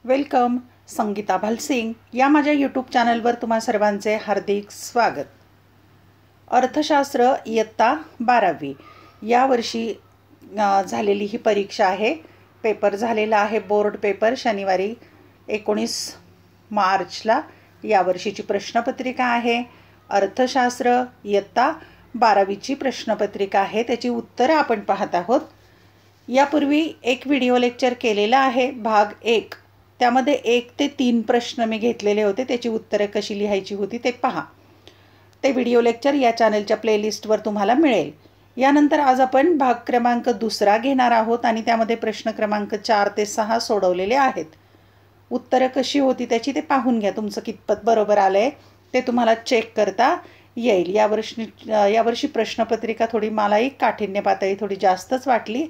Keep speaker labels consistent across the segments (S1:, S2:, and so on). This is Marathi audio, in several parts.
S1: वेलकम. संगीता भालसिंग या माझ्या यूट्यूब चॅनलवर तुम्हा सर्वांचे हार्दिक स्वागत. अर्थशास्त्र इयत्ता 12वी यावर्षी झालेली ही परीक्षा आहे. पेपर झालेला आहे बोर्ड पेपर शनिवारी 19 मार्चला. यावर्षीची प्रश्नपत्रिका आहे. अर्थशास्त्र इयत्ता 12वीची प्रश्नपत्रिका आहे. त्याची उत्तरं आपण पाहत आहोत. यापूर्वी एक व्हिडिओ लेक्चर केलेला आहे भाग 1. त्यामध्ये 1 ते 3 प्रश्न मी घेतलेले होते. त्याची उत्तरं कशी लिहायची होती ते पहा. ते व्हिडिओ लेक्चर या चॅनलच्या प्लेलिस्टवर तुम्हाला मिळेल. यानंतर आज आपण भाग क्रमांक 2 घेणार आहोत आणि त्यामध्ये प्रश्न क्रमांक 4 ते 6 सोडवलेले आहेत. उत्तरं कशी होती त्याची ते पाहून घ्या. तुमचं कितपत बरोबर आलं आहे ते तुम्हाला चेक करता येईल. यावर्षी प्रश्नपत्रिका थोडी मलाही काठिण्य पातळी थोडी जास्तच वाटली.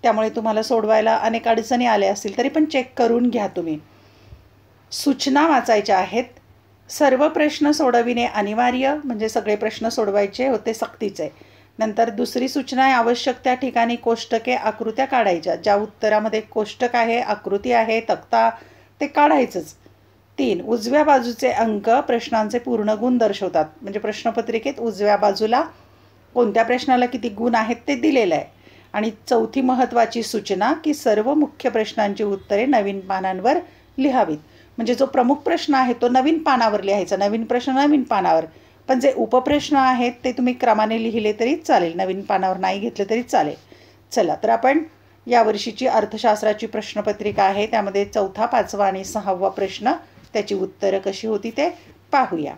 S1: त्यामुळे तुम्हाला सोडवायला अनेक अडचणी आल्या असतील तरी पण चेक करून घ्या तुम्ही. सूचना वाचायच्या आहेत. सर्व प्रश्न सोडविणे अनिवार्य, म्हणजे सगळे प्रश्न सोडवायचे होते सक्तीचे. नंतर दुसरी सूचना आहे, आवश्यक त्या ठिकाणी कोष्टके आकृत्या काढायच्या. ज्या उत्तरामध्ये कोष्टक आहे, आकृती आहे, तक्ता ते काढायचंच. 3 उजव्या बाजूचे अंक प्रश्नांचे पूर्ण गुण दर्शवतात. म्हणजे प्रश्नपत्रिकेत उजव्या बाजूला कोणत्या प्रश्नाला किती गुण आहेत ते दिलेलं आहे. आणि 4थी महत्त्वाची सूचना की सर्व मुख्य प्रश्नांची उत्तरे नवीन पानांवर लिहावीत. म्हणजे जो प्रमुख प्रश्न आहे तो नवीन पानावर लिहायचा. नवीन प्रश्न नवीन पानावर. पण जे उपप्रश्न आहेत ते तुम्ही क्रमाने लिहिले तरी चालेल. नवीन पानावर नाही घेतले तरी चालेल. चला तर आपण यावर्षीची अर्थशास्त्राची प्रश्नपत्रिका आहे. त्यामध्ये 4था, 5वा आणि 6वा प्रश्न त्याची उत्तरं कशी होती ते पाहूया.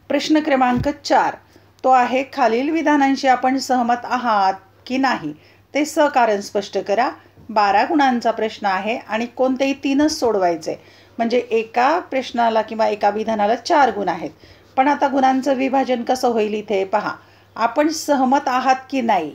S1: प्रश्न क्रमांक 4 तो आहे, खालील विधानांशी आपण सहमत आहात की नाही ते सकारण स्पष्ट करा. 12 गुणांचा प्रश्न आहे आणि कोणतेही 3च सोडवायचे. म्हणजे एका प्रश्नाला किंवा एका विधानाला 4 गुण आहेत. पण आता गुणांचं विभाजन कसं होईल इथे पहा. आपण सहमत आहात की नाही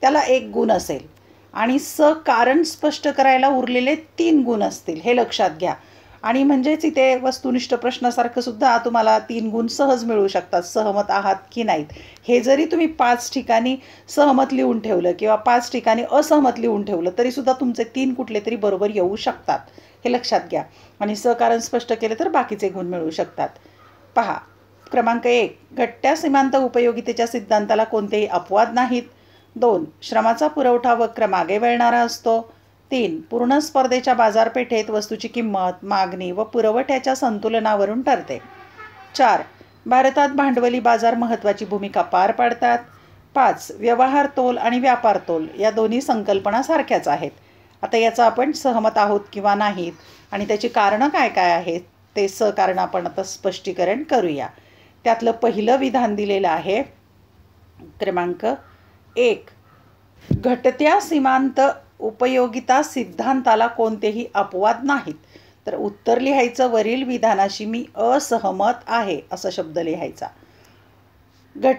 S1: त्याला 1 गुण असेल आणि सकारण स्पष्ट करायला उरलेले 3 गुण असतील, हे लक्षात घ्या. आणि म्हणजेच इथे वस्तुनिष्ठ प्रश्नासारखं सुद्धा तुम्हाला 3 गुण सहज मिळू शकतात. सहमत आहात की नाहीत हे जरी तुम्ही 5 ठिकाणी सहमत लिहून ठेवलं किंवा 5 ठिकाणी असहमत लिहून ठेवलं तरीसुद्धा तुमचे 3 कुठले तरी बरोबर येऊ शकतात, हे लक्षात घ्या. आणि सकारण स्पष्ट केले तर बाकीचे गुण मिळू शकतात. पहा क्रमांक 1, घटत्या सीमांत उपयोगितेच्या सिद्धांताला कोणतेही अपवाद नाहीत. 2, श्रमाचा पुरवठा वक्र मागे वळणारा असतो. 3, पूर्ण स्पर्धेच्या बाजारपेठेत वस्तूची किंमत, मागणी व पुरवठ्याच्या संतुलनावरून ठरते. 4, भारतात भांडवली बाजार महत्त्वाची भूमिका पार पाडतात. 5, व्यवहार तोल आणि व्यापार तोल या दोन्ही संकल्पना सारख्याच आहेत. आता याचं आपण सहमत आहोत किंवा नाहीत आणि त्याची कारणं काय काय आहेत ते कारण आपण आता स्पष्टीकरण करूया. त्यातलं पहिलं विधान दिलेलं आहे क्रमांक 1, घटत्या सीमांत उपयोगिता सिद्धांताला कोणतेही अपवाद नाहीत. तर उत्तर लिहायचं वरील विधानाशी मी असहमत आहे असा शब्द लिहायचा.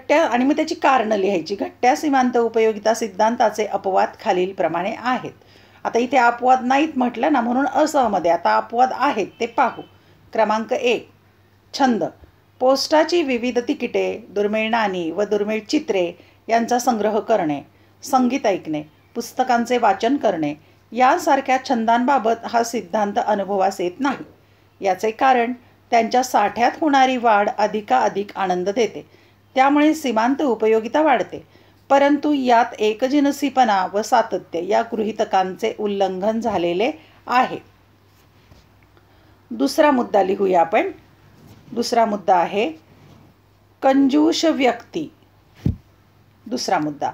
S1: आणि मग त्याची कारणं लिहायची. घटत्या सीमांत उपयोगिता सिद्धांताचे अपवाद खालीलप्रमाणे आहेत. आता इथे अपवाद नाहीत म्हटलं ना म्हणून असहमत आहे. आता अपवाद आहेत ते पाहू. क्रमांक 1, छंद. पोस्टाची विविध तिकिटे, दुर्मिळ नाणी व दुर्मिळ चित्रे यांचा संग्रह करणे, संगीत ऐकणे, पुस्तकांचे वाचन करणे यासारख्या छंदांबाबत हा सिद्धांत अनुभवास येत नाही. याचे कारण त्यांच्या साठ्यात होणारी वाढ अधिकाधिक आनंद देते. त्यामुळे सीमांत उपयोगिता वाढते. परंतु यात एकजिनसीपणा व सातत्य या गृहीतकांचे उल्लंघन झालेले आहे. दुसरा मुद्दा लिहूया आपण. दुसरा मुद्दा आहे कंजूष व्यक्ती. दुसरा मुद्दा,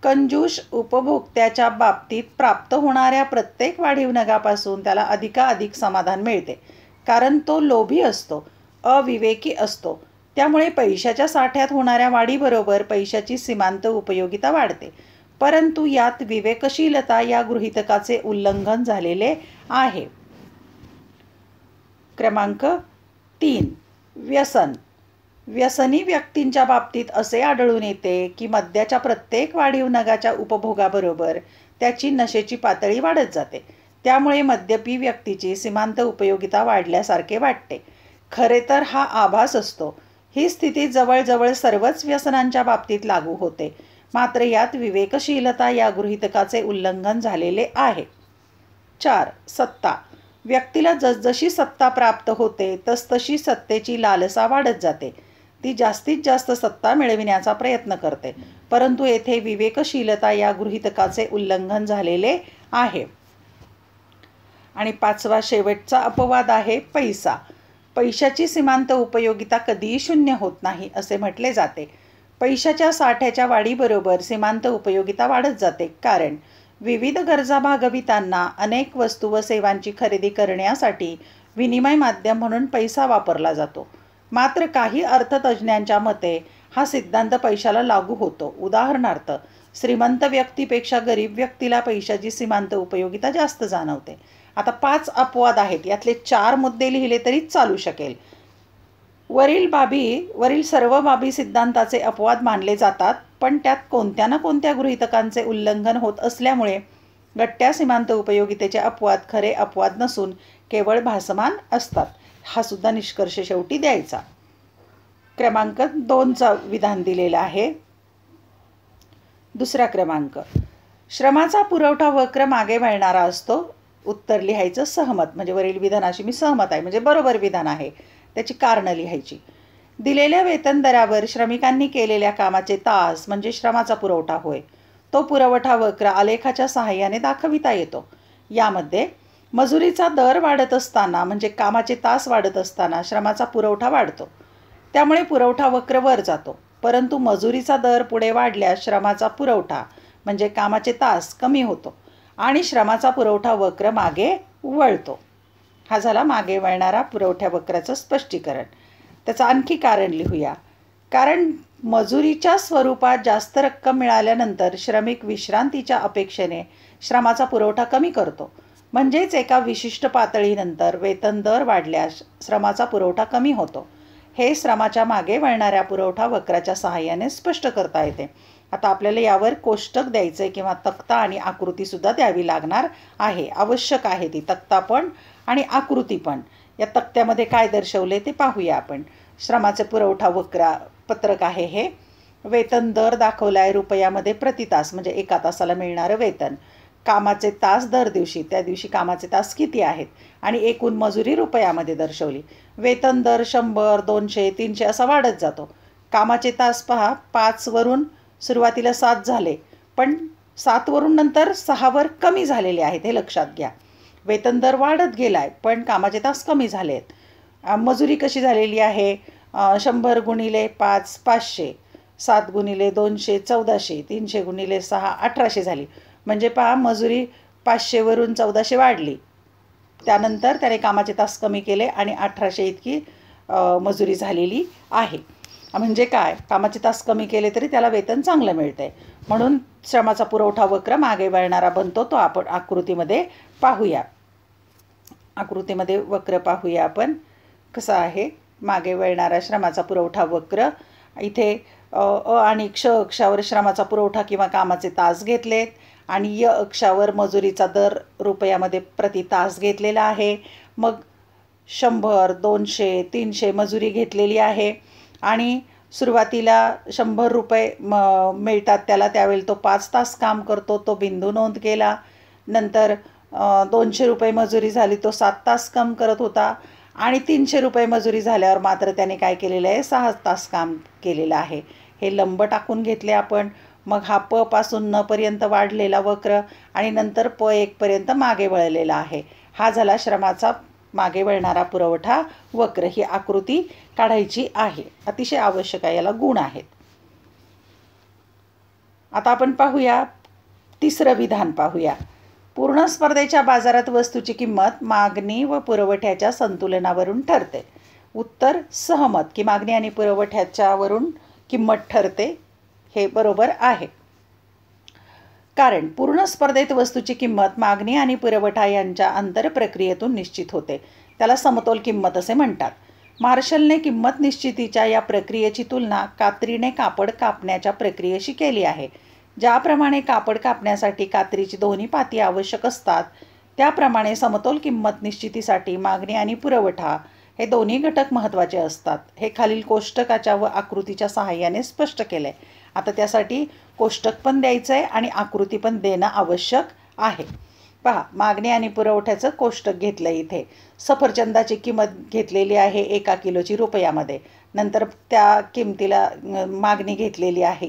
S1: कंजूष उपभोक्त्याच्या बाबतीत प्राप्त होणाऱ्या प्रत्येक वाढीव नगापासून त्याला अधिकाधिक समाधान मिळते. कारण तो लोभी असतो, अविवेकी असतो. त्यामुळे पैशाच्या साठ्यात होणाऱ्या वाढीबरोबर पैशाची सीमांत उपयोगिता वाढते. परंतु यात विवेकशीलता या गृहीतकाचे उल्लंघन झालेले आहे. क्रमांक 3, व्यसन. व्यसनी व्यक्तींच्या बाबतीत असे आढळून येते की मद्याच्या प्रत्येक वाढीव नगाच्या उपभोगाबरोबर त्याची नशेची पातळी वाढत जाते. त्यामुळे मद्यपी व्यक्तीची सीमांत उपयोगिता वाढल्यासारखे वाटते. खरे तर हा आभास असतो. ही स्थिती जवळजवळ सर्वच व्यसनांच्या बाबतीत लागू होते. मात्र यात विवेकशीलता या गृहीतकाचे उल्लंघन झालेले आहे. 4, सत्ता. व्यक्तीला जसजशी सत्ता प्राप्त होते तसतशी सत्तेची लालसा वाढत जाते. ती जास्तीत जास्त सत्ता मिळविण्याचा प्रयत्न करते. परंतु येथे विवेकशीलता या गृहीतकाचे उल्लंघन झालेले आहे. आणि 5वा शेवटचा अपवाद आहे पैसा. पैशाची सीमांत उपयोगिता कधीही शून्य होत नाही असे म्हटले जाते. पैशाच्या साठ्याच्या वाढीबरोबर सीमांत उपयोगिता वाढत जाते, कारण विविध गरजा भागवितांना अनेक वस्तू व सेवांची खरेदी करण्यासाठी विनिमय माध्यम म्हणून पैसा वापरला जातो. मात्र काही अर्थतज्ज्ञांच्या मते हा सिद्धांत पैशाला लागू होतो. उदाहरणार्थ, श्रीमंत व्यक्तीपेक्षा गरीब व्यक्तीला पैशाची सीमांत उपयोगिता जास्त जाणवते. आता 5 अपवाद आहेत, यातले 4 मुद्दे लिहिले तरी चालू शकेल. वरील सर्व बाबी सिद्धांताचे अपवाद मानले जातात, पण त्यात कोणत्या ना कोणत्या गृहीतकांचे उल्लंघन होत असल्यामुळे गट्ट्या सीमांत उपयोगितेचे अपवाद खरे अपवाद नसून केवळ भासमान असतात. हा सुद्धा निष्कर्ष शेवटी द्यायचा. क्रमांक 2चा विधान दिलेला आहे. दुसरा क्रमांक, श्रमाचा पुरवठा वक्र मागे वळणारा असतो. उत्तर लिहायचं सहमत, म्हणजे वरील विधानाशी मी सहमत आहे, म्हणजे बरोबर विधान आहे. त्याची कारणं लिहायची. दिलेल्या वेतन दरावर श्रमिकांनी केलेल्या कामाचे तास म्हणजे श्रमाचा पुरवठा होय. तो पुरवठा वक्र आलेखाच्या सहाय्याने दाखविता येतो. यामध्ये मजुरीचा दर वाढत असताना म्हणजे कामाचे तास वाढत असताना श्रमाचा पुरवठा वाढतो, त्यामुळे पुरवठा वक्र वर जातो. परंतु मजुरीचा दर पुढे वाढल्यास श्रमाचा पुरवठा म्हणजे कामाचे तास कमी होतो आणि श्रमाचा पुरवठा वक्र मागे वळतो. हा झाला मागे वळणारा पुरवठा वक्राचं स्पष्टीकरण. त्याचं आणखी कारण लिहूया. कारण मजुरीच्या स्वरूपात जास्त रक्कम मिळाल्यानंतर श्रमिक विश्रांतीच्या अपेक्षेने श्रमाचा पुरवठा कमी करतो. म्हणजेच एका विशिष्ट पातळीनंतर वेतन दर वाढल्यास श्रमाचा पुरवठा कमी होतो. हे श्रमाच्या मागे वळणाऱ्या पुरवठा वक्राच्या सहाय्याने स्पष्ट करता येते. आता आपल्याला यावर कोष्टक द्यायचं किंवा तक्ता आणि आकृतीसुद्धा द्यावी लागणार आहे. आवश्यक आहे ती तक्ता पण आणि आकृती पण. या तक्त्यामध्ये काय दर्शवले ते पाहूया आपण. श्रमाचे पुरवठा पत्रक आहे हे. वेतन दर दाखवला आहे रुपयामध्ये प्रति तास, म्हणजे एका तासाला मिळणारं वेतन. कामाचे तास दर दिवशी, त्या दिवशी कामाचे तास किती आहेत आणि एकूण मजुरी रुपयामध्ये दर्शवली. वेतन दर 100, 200, 300 असा वाढत जातो. कामाचे तास पहा, 5 वरून सुरुवातीला 7 झाले, पण 7 वरून नंतर 6 वर कमी झालेले आहेत, हे लक्षात घ्या. वेतन दर वाढत गेला आहे पण कामाचे तास कमी झाले आहेत. मजुरी कशी झालेली आहे, 100 गुणिले 5 500, 7 गुणिले 200 1400, 300 गुणिले 6 1800 झाली. म्हणजे पहा, मजुरी 500 वरून 1400 वाढली. त्यानंतर त्याने कामाचे तास कमी केले आणि 1800 इतकी मजुरी झालेली आहे. म्हणजे काय, कामाचे तास कमी केले तरी त्याला वेतन चांगलं मिळतंय. म्हणून श्रमाचा पुरवठा वक्र मागे वळणारा बनतो. तो आपण आकृतीमध्ये पाहूया. आकृतीमध्ये वक्र पाहूया आपण कसा आहे. मागे वळणारा श्रमाचा पुरवठा वक्र. इथे अ आणि क्ष अक्षावर श्रमाचा पुरवठा किंवा कामाचे तास घेतलेत आणि य अक्षावर मजुरीचा दर रुपयामध्ये प्रति तास घेतलेला आहे. मग 100, 200, 300 मजुरी घेतलेली आहे आणि सुरुवातीला 100 रुपये मिळतात त्याला, त्यावेळी तो 5 तास काम करतो, तो बिंदू नोंद केला. नंतर 200 रुपये मजुरी झाली, तो 7 तास काम करत होता आणि 300 रुपये मजुरी झाल्यावर मात्र त्याने काय केलेलं आहे, 6 तास काम केलेलं आहे. हे लंब टाकून घेतले आपण. मग हा प पासून न पर्यंत वाढलेला वक्र आणि नंतर प1 पर्यंत मागे वळलेला आहे. हा झाला श्रमाचा मागे वळणारा पुरवठा वक्र. ही आकृती काढायची आहे, अतिशय आवश्यक आहे, याला गुण आहेत. आता आपण पाहूया 3रं विधान पाहूया. पूर्ण स्पर्धेच्या बाजारात वस्तूची किंमत मागणी व पुरवठ्याच्या संतुलनावरून ठरते. उत्तर सहमत, की मागणी आणि पुरवठ्याच्यावरून किंमत ठरते. हे बरोबर आहे. कारण पूर्ण स्पर्धेत वस्तूची किंमत मागणी आणि पुरवठा यांच्या आंतरप्रक्रियेतून निश्चित होते. त्याला समतोल किंमत असे म्हणतात. मार्शलने किंमत निश्चितीच्या या प्रक्रियेची तुलना कात्रीने कापड कापण्याच्या प्रक्रियेशी केली आहे. ज्याप्रमाणे कापड कापण्यासाठी कात्रीची दोन्ही पाती आवश्यक असतात, त्याप्रमाणे समतोल किंमत निश्चितीसाठी मागणी आणि पुरवठा हे दोन्ही घटक महत्त्वाचे असतात. हे खालील कोष्टकाच्या व आकृतीच्या सहाय्याने स्पष्ट केले. आता त्यासाठी कोष्टक पण द्यायचं आहे आणि आकृती पण देणं आवश्यक आहे. पहा, मागणी आणि पुरवठ्याचं कोष्टक घेतलं इथे. सफरचंदाची किंमत घेतलेली आहे 1 किलोची रुपयामध्ये. नंतर त्या किमतीला मागणी घेतलेली आहे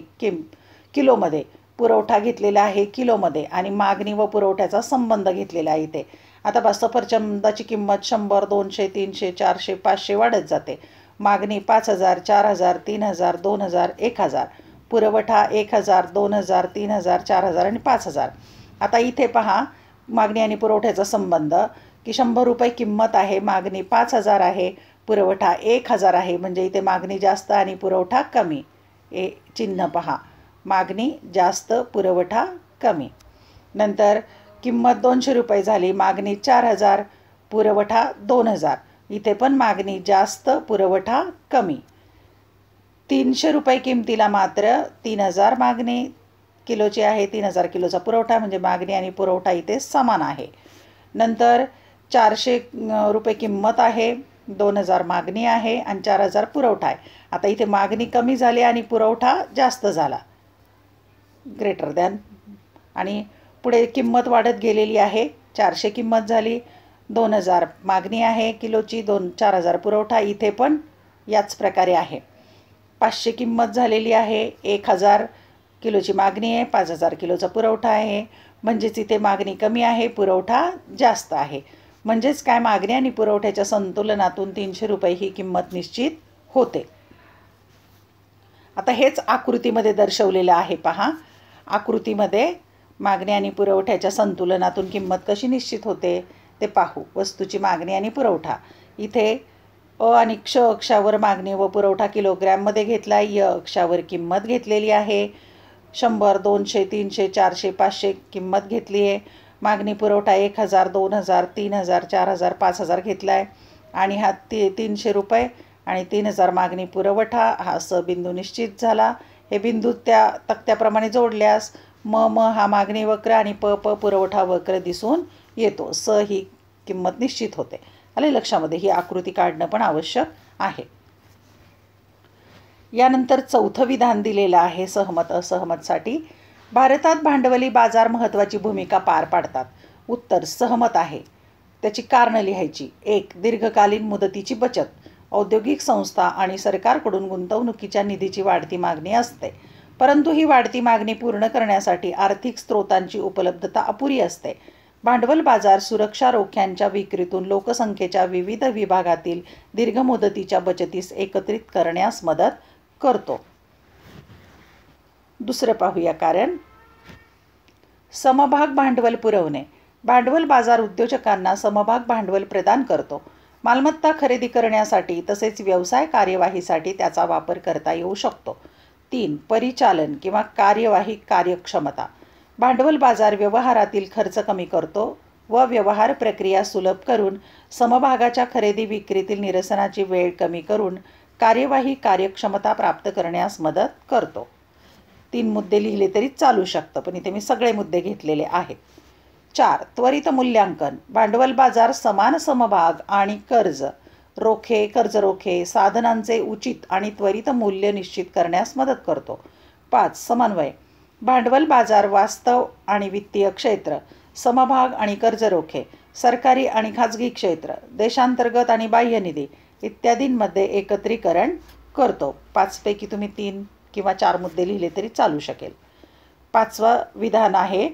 S1: किलोमध्ये. पुरवठा घेतलेला आहे किलोमध्ये आणि मागणी व पुरवठ्याचा संबंध घेतलेला आहे इथे. आता पहा, सफरचंदाची किंमत 100, 200, 300, 400, 500 वाढत जाते. मागणी 5000, 4000, 3000, 2000, 1000. पुरवठा 1000, 2000, 3000, 4000 आणि 5000. आता इथे पहा, मागणी आणि पुरवठ्याचा संबंध की 100 रुपये किंमत आहे, मागणी 5000 आहे, पुरवठा 1000 आहे. म्हणजे इथे मागणी जास्त आणि पुरवठा कमी. चिन्ह पहा, मागणी जास्त, पुरवठा कमी. नंतर किंमत 200 रुपये झाली, मागणी 4000, पुरवठा 2000. इथे पण मागणी जास्त, पुरवठा कमी. 300 रुपये किमतीला मात्र 3000 मागणी किलोची आहे, 3000 किलोचा पुरवठा. म्हणजे मागणी आणि पुरवठा इथे समान आहे. नंतर 400 रुपये किंमत आहे, 2000 मागणी आहे आणि 4000 पुरवठा आहे. आता इथे मागणी कमी झाली आणि पुरवठा जास्त झाला, ग्रेटर दॅन. आणि पुढे किंमत वाढत गेलेली आहे. 400 किंमत झाली, 2000 मागणी आहे किलोची, 4000 पुरवठा. इथे पण याच प्रकारे आहे. 500 किंमत झालेली आहे, 1000 किलोची मागणी आहे, 5000 किलोचा पुरवठा आहे. म्हणजेच इथे मागणी कमी आहे, पुरवठा जास्त आहे. म्हणजेच काय, मागणी आणि पुरवठ्याच्या संतुलनातून 300 रुपये ही किंमत निश्चित होते. आता हेच आकृतीमध्ये दर्शवलेलं आहे. पहा, आकृतीमध्ये मागणी आणि पुरवठ्याच्या संतुलनातून किंमत कशी निश्चित होते ते पाहू. वस्तूची मागणी आणि पुरवठा. इथे अ आणि क्ष अक्षावर मागणी व पुरवठा किलोग्रॅममध्ये घेतला. य अक्षावर किंमत घेतलेली आहे. 100, 200, 300, 400, 500 किंमत घेतली आहे. मागणी पुरवठा 1000, 2000, 3000, 4000, 5000 घेतला आहे. आणि हा 300 रुपये आणि 3000 मागणी पुरवठा हा स बिंदू निश्चित झाला. हे बिंदू त्या तक्त्याप्रमाणे जोडल्यास म हा मागणी वक्र आणि प पुरवठा वक्र दिसून येतो. स ही किंमत निश्चित होते. आले लक्षामध्ये. ही आकृती काढणं पण आवश्यक आहे. यानंतर चौथं विधान दिलेलं आहे सहमत असहमतसाठी. भारतात भांडवली बाजार महत्त्वाची भूमिका पार पाडतात. उत्तर सहमत आहे. त्याची कारणं लिहायची. 1. दीर्घकालीन मुदतीची बचत. औद्योगिक संस्था आणि सरकारकडून गुंतवणुकीच्या निधीची वाढती मागणी असते, परंतु ही वाढती मागणी पूर्ण करण्यासाठी आर्थिक स्रोतांची उपलब्धता अपुरी असते. भांडवल बाजार सुरक्षा रोख्यांच्या विक्रीतून लोकसंख्येच्या विविध विभागातील दीर्घ मुदतीच्या बचतीस एकत्रित करण्यास मदत करतो. दुसरं पाहूया कारण. समभाग भांडवल पुरवणे. भांडवल बाजार उद्योजकांना समभाग भांडवल प्रदान करतो. मालमत्ता खरेदी करण्यासाठी तसेच व्यवसाय कार्यवाहीसाठी त्याचा वापर करता येऊ शकतो. 3. परिचालन किंवा कार्यवाही कार्यक्षमता. भांडवल बाजार व्यवहारातील खर्च कमी करतो व व्यवहार प्रक्रिया सुलभ करून समभागाच्या खरेदी विक्रीतील निरसनाची वेळ कमी करून कार्यवाही कार्यक्षमता प्राप्त करण्यास मदत करतो. 3 मुद्दे लिहिले तरी चालू शकतं, पण इथे मी सगळे मुद्दे घेतलेले आहेत. 4. त्वरित मूल्यांकन. भांडवल बाजार समान समभाग आणि कर्ज रोखे साधनांचे उचित आणि त्वरित मूल्य निश्चित करण्यास मदत करतो. 5. समन्वय. भांडवल बाजार वास्तव आणि वित्तीय क्षेत्र, समभाग आणि कर्ज रोखे, सरकारी आणि खाजगी क्षेत्र, देशांतर्गत आणि बाह्य निधी इत्यादींमध्ये एकत्रीकरण करतो. 5 पैकी तुम्ही 3 किंवा 4 मुद्दे लिहिले तरी चालू शकेल. 5वं विधान आहे.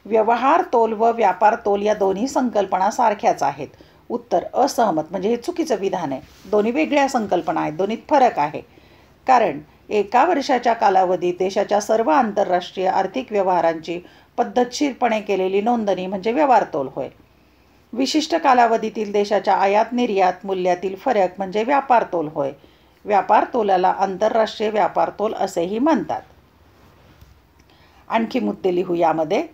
S1: व्यवहार तोल व व्यापार तोल या दोन्ही संकल्पना सारख्याच आहेत. उत्तर असहमत. म्हणजे हे चुकीचं विधान आहे. दोन्ही वेगळ्या संकल्पना आहेत, दोन्हीत फरक आहे. कारण 1 वर्षाच्या कालावधीत देशाच्या सर्व आंतरराष्ट्रीय आर्थिक व्यवहारांची पद्धतशीरपणे केलेली नोंदणी म्हणजे व्यवहार तोल होय. विशिष्ट कालावधीतील देशाच्या आयात निर्यात मूल्यातील फरक म्हणजे व्यापार तोल होय. व्यापार तोलाला आंतरराष्ट्रीय व्यापार तोल असेही म्हणतात. आणखी मुद्दे लिहू यामध्ये.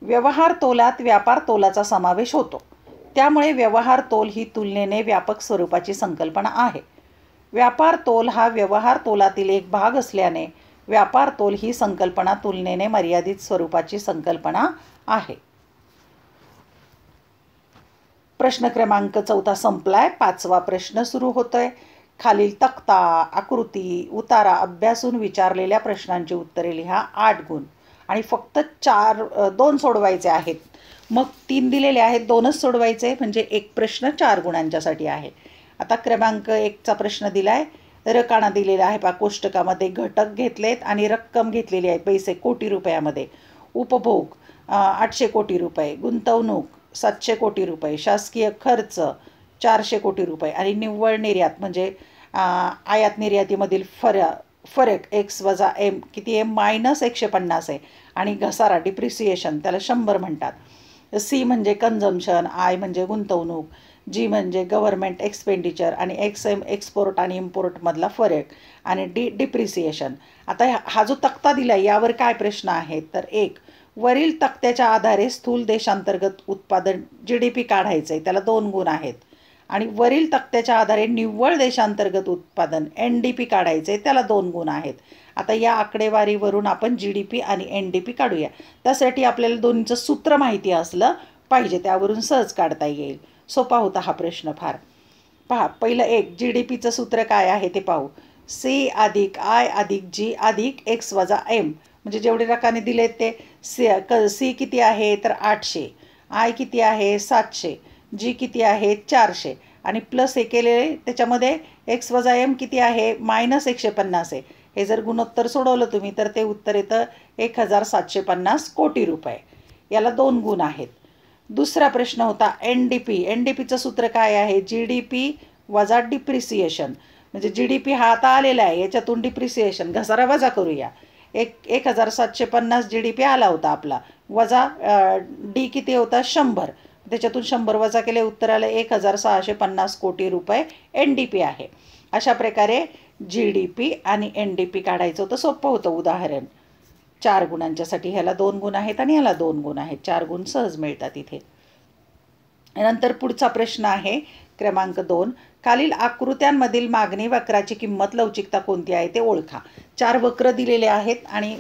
S1: व्यवहार तोलात व्यापार तोलाचा समावेश होतो, त्यामुळे व्यवहार तोल ही तुलनेने व्यापक स्वरूपाची संकल्पना आहे. व्यापार तोल हा व्यवहार तोलातील एक भाग असल्याने व्यापार तोल ही संकल्पना तुलनेने मर्यादित स्वरूपाची संकल्पना आहे. प्रश्न क्रमांक 4 संपलाय. 5वा प्रश्न सुरू होतोय. खालील तक्ता, आकृती, उतारा अभ्यासून विचारलेल्या प्रश्नांची उत्तरे लिहा. 8 गुण आणि फक्त 2 सोडवायचे आहेत. मग 3 दिलेले आहेत, 2च सोडवायचे, म्हणजे एक प्रश्न 4 गुणांच्यासाठी आहे. आता क्रमांक 1चा प्रश्न दिला आहे. रकाना दिलेला आहे. कोष्टकामध्ये घटक घेतलेत आणि रक्कम घेतलेली आहे, पैसे कोटी रुपयामध्ये. उपभोग 800 कोटी रुपये, गुंतवणूक 700 कोटी रुपये, शासकीय खर्च 400 कोटी रुपये आणि निव्वळ निर्यात म्हणजे आयात निर्यातीमधील फरक एक्स वजा एम किती आहे, -150 आहे. आणि घसारा डिप्रिसिएशन त्याला 100 म्हणतात. सी म्हणजे कन्झम्शन, आय म्हणजे गुंतवणूक, जी म्हणजे गव्हर्नमेंट एक्सपेंडिचर आणि एक्सएम एक्सपोर्ट आणि इम्पोर्टमधला फरक आणि डिप्रिसिएशन. आता हा जो तक्ता दिला आहे यावर काय प्रश्न आहेत तर एक, वरील तक्त्याच्या आधारे स्थूल देशांतर्गत उत्पादन GDP काढायचं आहे, त्याला 2 गुण आहेत. आणि वरील तक्त्याच्या आधारे निव्वळ देशांतर्गत उत्पादन NDP काढायचे, त्याला 2 गुण आहेत. आता या आकडेवारीवरून आपण GDP आणि NDP काढूया. त्यासाठी आपल्याला दोन्हीचं सूत्र माहिती असलं पाहिजे, त्यावरून सहज काढता येईल. सोपा होता हा प्रश्न फार. पहा, पहिलं एक, GDPचं सूत्र काय आहे ते पाहू. C + I + G + X वजा M, म्हणजे जेवढे रकाने दिलेत ते. C किती आहे तर 800, I किती आहे 700, G किती आहे 400 आणि प्लस हे केलेले त्याच्यामध्ये X वजा M किती आहे -150 आहे. हे जर गुणोत्तर सोडवलं तुम्ही तर ते उत्तर येतं 1750 कोटी रुपये. याला 2 गुण आहेत. दुसरा प्रश्न होता NDP. NDPचं सूत्र काय आहे, GDP वजा डिप्रिसिएशन, म्हणजे GDP हा आता आलेला आहे, याच्यातून डिप्रिसिएशन घसारा वजा करूया. 1750 GDP आला होता आपला, वजा D किती होता 100, त्याच्यातून 100 वजा केले, उत्तर आलं 1650 कोटी रुपये NDP आहे. अशा प्रकारे GDP आणि NDP काढायचं होतं. सोपं होतं उदाहरण. 4 गुणांच्यासाठी ह्याला 2 गुण आहेत आणि ह्याला 2 गुण आहेत. 4 गुण सहज मिळतात इथे. नंतर पुढचा प्रश्न आहे क्रमांक 2. खालील आकृत्यांमधील मागणी वक्राची किंमत लवचिकता कोणती आहे ते ओळखा. 4 वक्र दिलेले आहेत आणि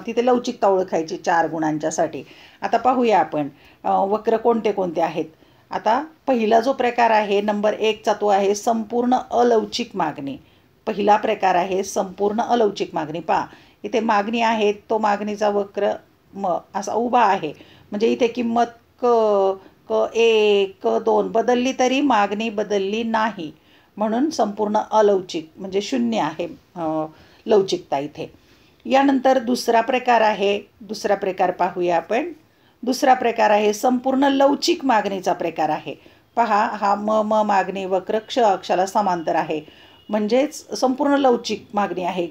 S1: तिथे लवचिकता ओळखायची 4 गुणांच्यासाठी. आता पाहूया आपण वक्र कोणते कोणते आहेत. आता पहिला जो प्रकार आहे नंबर 1चा तो आहे संपूर्ण अलवचिक मागणी. पहिला प्रकार आहे संपूर्ण अलवचिक मागणी. पहा, इथे मागणी आहे, तो मागणीचा वक्र असा उभा आहे, म्हणजे इथे किंमत K1 K2 बदलली तरी मागणी बदलली नाही, म्हणून संपूर्ण अलवचिक म्हणजे 0 आहे लवचिकता इथे. यानंतर दुसरा प्रकार आहे. दुसरा प्रकार पाहूया आपण. दुसरा प्रकार आहे संपूर्ण लवचिक मागणीचा प्रकार आहे. पहा, हा म मागणी वक्र क्ष अक्षाला समांतर आहे, म्हणजेच संपूर्ण लवचिक मागणी आहे.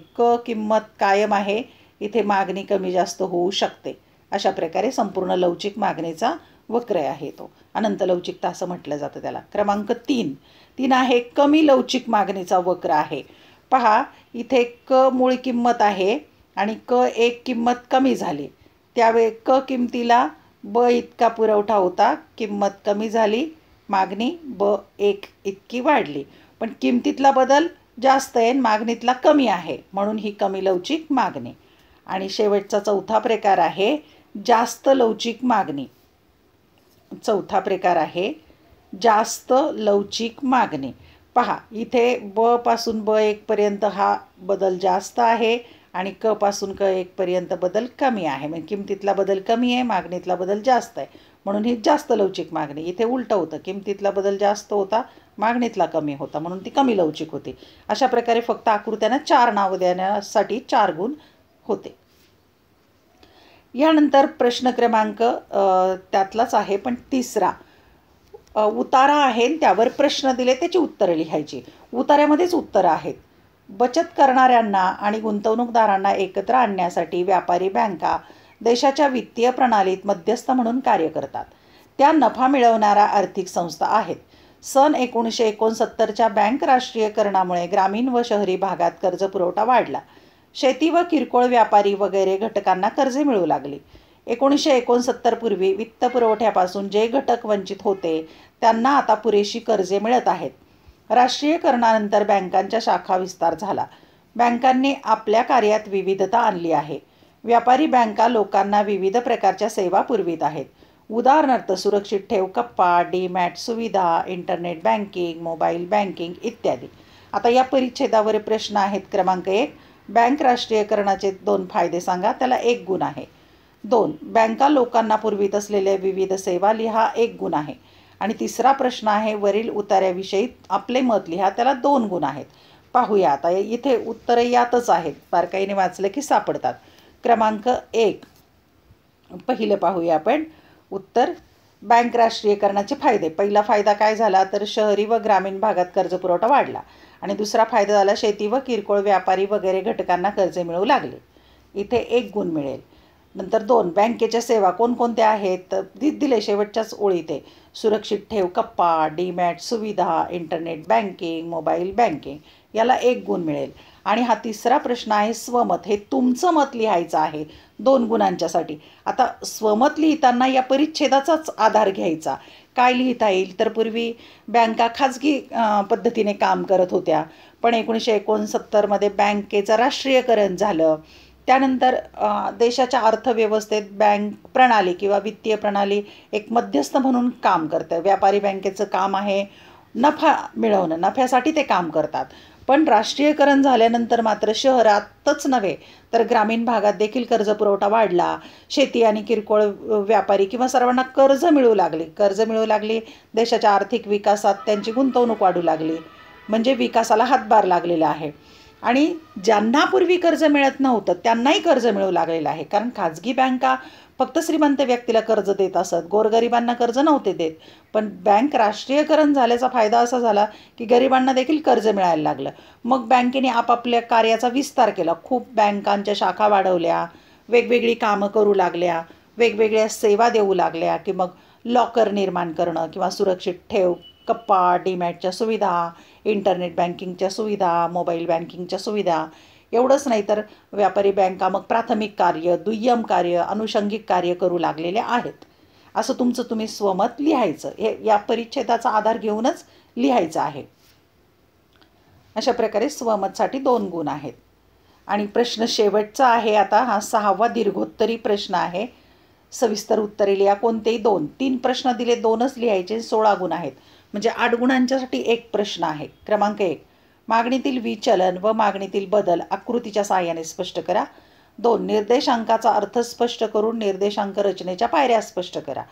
S1: किंमत कायम आहे, इथे मागणी कमी जास्त होऊ शकते. अशा प्रकारे संपूर्ण लवचिक मागणीचा वक्र आहे तो. अनंत लवचिकता असं म्हटलं जातं त्याला. क्रमांक 3 आहे कमी लवचिक मागणीचा वक्र आहे. पहा, इथे मूळ किंमत आहे आणि K1 किंमत कमी झाली, त्यावेळी किंमतीला B इतका पुरवठा होता, किंमत कमी झाली, मागणी B1 इतकी वाढली, पण किंमतीतला बदल जास्त आहे, मागणीतला कमी आहे, म्हणून ही कमी लवचिक मागणी. आणि शेवटचा चौथा प्रकार आहे जास्त लवचिक मागणी. चौथा प्रकार आहे जास्त लवचिक मागणी. पहा, इथे B पासून B1 पर्यंत हा बदल जास्त आहे आणि K पासून K1 पर्यंत बदल कमी आहे, म्हणजे किंमतीतला बदल कमी आहे, मागणीतला बदल जास्त आहे, म्हणून ही जास्त लवचिक मागणी. इथे उलटं होतं, किंमतीतला बदल जास्त होता, मागणीतला कमी होता, म्हणून ती कमी लवचिक होती. अशा प्रकारे फक्त आकृत्यांना 4 नावं देण्यासाठी 4 गुण होते. यानंतर प्रश्न क्रमांक त्यातलाच आहे पण तिसरा. उतारा आहे, त्यावर प्रश्न दिले, त्याची उत्तरं लिहायची. उतार्यामध्येच उत्तरं आहेत. बचत करणाऱ्यांना आणि गुंतवणूकदारांना एकत्र आणण्यासाठी व्यापारी बँका देशाच्या वित्तीय प्रणालीत मध्यस्थ म्हणून कार्य करतात. त्या नफा मिळवणाऱ्या आर्थिक संस्था आहेत. सन 1969च्या बँक राष्ट्रीयकरणामुळे ग्रामीण व शहरी भागात कर्ज पुरवठा वाढला. शेती व किरकोळ व्यापारी वगैरे घटकांना कर्जे मिळू लागली. 1969 पूर्वी वित्त पुरवठ्यापासून जे घटक वंचित होते त्यांना आता पुरेशी कर्जे मिळत आहेत. राष्ट्रीयकरणानंतर बँकांच्या शाखा विस्तार झाला. बँकांनी आपल्या कार्यात विविधता आणली आहे. व्यापारी बँका लोकांना विविध प्रकारच्या सेवा पुरवित आहेत. उदाहरणार्थ सुरक्षित ठेव कप्पा, डीमॅट सुविधा, इंटरनेट बँकिंग, मोबाईल बँकिंग इत्यादी. आता या परिच्छेदावर प्रश्न आहेत. क्रमांक 1, बँक राष्ट्रीयकरणाचे 2 फायदे सांगा, त्याला 1 गुण आहे. 2. बँका लोकांना पुरवित असलेल्या विविध सेवा लिहा, 1 गुण आहे. आणि तिसरा प्रश्न आहे वरील उतार्याविषयी आपले मत लिहा, त्याला 2 गुण आहेत. पाहूया आता, इथे उत्तरं यातच आहेत, बारकाईने वाचलं की सापडतात. क्रमांक 1 पहिलं पाहूया आपण उत्तर. बँक राष्ट्रीयकरणाचे फायदे. पहिला फायदा काय झाला तर शहरी व ग्रामीण भागात कर्जपुरवठा वाढला. आणि दुसरा फायदा झाला शेती व किरकोळ व्यापारी वगैरे घटकांना कर्ज मिळू लागले. इथे 1 गुण मिळेल. नंतर 2 बँकेच्या सेवा कोणकोणत्या आहेत दिले शेवटच्याच ओळीत आहे. सुरक्षित ठेव, कप्पा, डीमॅट सुविधा, इंटरनेट बँकिंग, मोबाईल बँकिंग, याला 1 गुण मिळेल. आणि हा तिसरा प्रश्न आहे स्वमत. हे तुमचं मत लिहायचं आहे 2 गुणांच्यासाठी. आता स्वमत लिहिताना या परिच्छेदाचाच आधार घ्यायचा. काय लिहिता येईल तर पूर्वी बँका खाजगी पद्धतीने काम करत होत्या, पण 1969मध्ये बँकेचं राष्ट्रीयकरण झालं. त्यानंतर देशाच्या अर्थव्यवस्थेत बँक प्रणाली किंवा वित्तीय प्रणाली एक मध्यस्थ म्हणून काम करतं. व्यापारी बँकेचं काम आहे नफा मिळवणं, नफ्यासाठी ते काम करतात. पण राष्ट्रीयकरण झाल्यानंतर मात्र शहरातच नव्हे तर ग्रामीण भागात देखील कर्जपुरवठा वाढला. शेती आणि किरकोळ व्यापारी किंवा सर्वांना कर्ज मिळू लागली. देशाच्या आर्थिक विकासात त्यांची गुंतवणूक वाढू लागली. म्हणजे विकासाला हातभार लागलेला आहे. आणि ज्यांना पूर्वी कर्ज मिळत नव्हतं त्यांनाही कर्ज मिळू लागलेलं आहे. कारण खाजगी बँका फक्त श्रीमंत व्यक्तीला कर्ज देत असत, गोरगरिबांना कर्ज नव्हते देत. पण बँक राष्ट्रीयकरण झाल्याचा फायदा असा झाला की गरिबांना देखील कर्ज मिळायला लागलं. मग बँकेने आपापल्या कार्याचा विस्तार केला. खूप बँकांच्या शाखा वाढवल्या, वेगवेगळी कामं करू लागल्या, वेगवेगळ्या सेवा देऊ लागल्या. की मग लॉकर निर्माण करणं किंवा सुरक्षित ठेव, कप्पा, डीमॅटच्या सुविधा, इंटरनेट बँकिंगच्या सुविधा, मोबाईल बँकिंगच्या सुविधा. एवढंच नाही तर व्यापारी बँका मग प्राथमिक कार्य, दुय्यम कार्य, अनुषंगिक कार्य करू लागलेले आहेत. असं तुमचं तुम्ही स्वमत लिहायचं. हे या परिच्छेदाचा आधार घेऊनच लिहायचं आहे. अशा प्रकारे स्वमतसाठी 2 गुण आहेत. आणि प्रश्न शेवटचा आहे आता. हा 6वा दीर्घोत्तरी प्रश्न आहे. सविस्तर उत्तरे लिहा. कोणतेही 2. 3 प्रश्न दिले, 2च लिहायचे. 16 गुण आहेत. म्हणजे 8 गुणांच्यासाठी 1 प्रश्न आहे. क्रमांक 1 मागणीतील विचलन व मागणीतील बदल आकृतीच्या साहाय्याने स्पष्ट करा. 2 निर्देशांकाचा अर्थ स्पष्ट करून निर्देशांक रचनेच्या पायऱ्या स्पष्ट करा.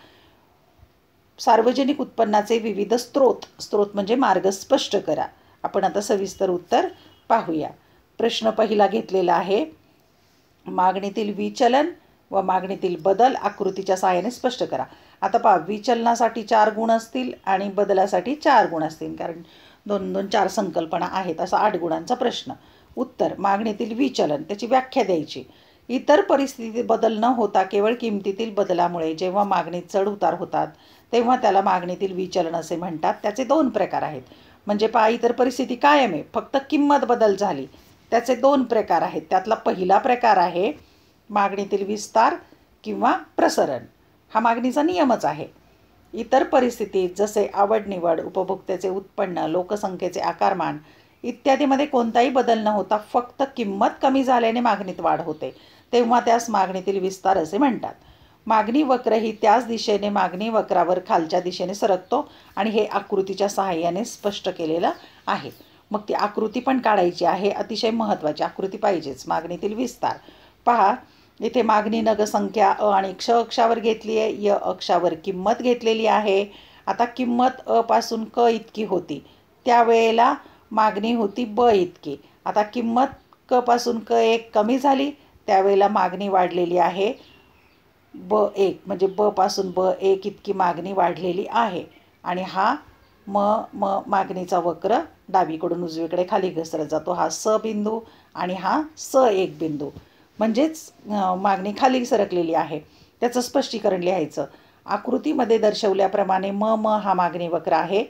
S1: सार्वजनिक उत्पन्नाचे विविध स्त्रोत म्हणजे मार्ग स्पष्ट करा. आपण आता सविस्तर उत्तर पाहूया. प्रश्न पहिला घेतलेला आहे. मागणीतील विचलन व मागणीतील बदल आकृतीच्या साहाय्याने स्पष्ट करा. आता पहा, विचलनासाठी 4 गुण असतील आणि बदलासाठी 4 गुण असतील, कारण 2-2 4 संकल्पना आहेत. असा 8 गुणांचा प्रश्न. उत्तर मागणीतील विचलन, त्याची व्याख्या द्यायची. इतर परिस्थितीत बदल न होता केवळ किमतीतील बदलामुळे जेव्हा मागणीत चढ उतार होतात तेव्हा त्याला मागणीतील विचलन असे म्हणतात. त्याचे 2 प्रकार आहेत. म्हणजे पहा, इतर परिस्थिती कायम आहे, फक्त किंमत बदल झाली. त्याचे 2 प्रकार आहेत. त्यातला पहिला प्रकार आहे मागणीतील विस्तार किंवा प्रसरण. हा मागणीचा नियमच आहे. इतर परिस्थितीत जसे आवड निवड, उपभोक्त्याचे उत्पन्न, लोकसंख्येचे आकारमान इत्यादीमध्ये कोणताही बदल न होता फक्त किंमत कमी झाल्याने मागणीत वाढ होते, तेव्हा त्यास मागणीतील विस्तार असे म्हणतात. मागणी वक्र ही त्याच दिशेने मागणी वक्रावर खालच्या दिशेने सरकतो आणि हे आकृतीच्या सहाय्याने स्पष्ट केलेलं आहे. मग ती आकृती पण काढायची आहे. अतिशय महत्त्वाची आकृती पाहिजेच. मागणीतील विस्तार पहा, इथे मागणी नगसंख्या अ आणि क्ष अक्षावर घेतली आहे. य अक्षावर किंमत घेतलेली आहे. आता किंमत अ पासून क इतकी होती, त्यावेळेला मागणी होती ब इतकी. आता किंमत क पासून क1 कमी झाली, त्यावेळेला मागणी वाढलेली आहे ब1, म्हणजे ब पासून ब1 इतकी मागणी वाढलेली आहे. आणि हा मागणीचा वक्र डावीकडून उजवीकडे खाली घसरत जातो. हा स बिंदू आणि हा स1 बिंदू, म्हणजेच मागणी खाली सरकलेली आहे. त्याचं स्पष्टीकरण लिहायचं. आकृतीमध्ये दर्शवल्याप्रमाणे हा मागणी वक्र आहे.